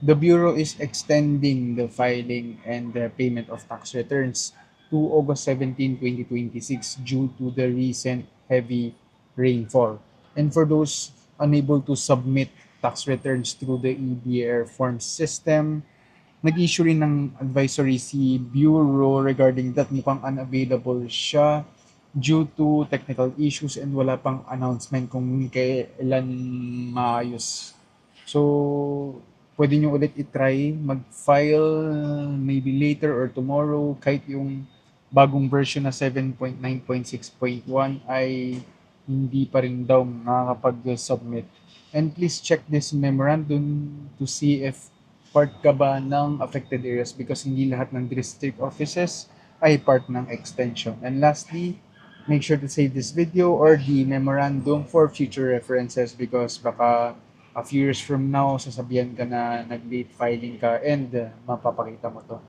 The Bureau is extending the filing and the payment of tax returns to August 17, 2026 due to the recent heavy rainfall. And for those unable to submit tax returns through the EBR form system, nag-issue rin ng advisory si Bureau regarding that, mukhang unavailable siya due to technical issues and wala pang announcement kung kailan maayos. So, pwede nyo ulit itry mag-file maybe later or tomorrow kahit yung bagong version na 7.9.6.1 ay hindi pa rin daw nakakapag-submit. And please check this memorandum to see if part ka ba ng affected areas because hindi lahat ng district offices ay part ng extension. And lastly, make sure to save this video or the memorandum for future references because baka a few years from now, sasabihan ka na nag-late filing ka and mapapakita mo to.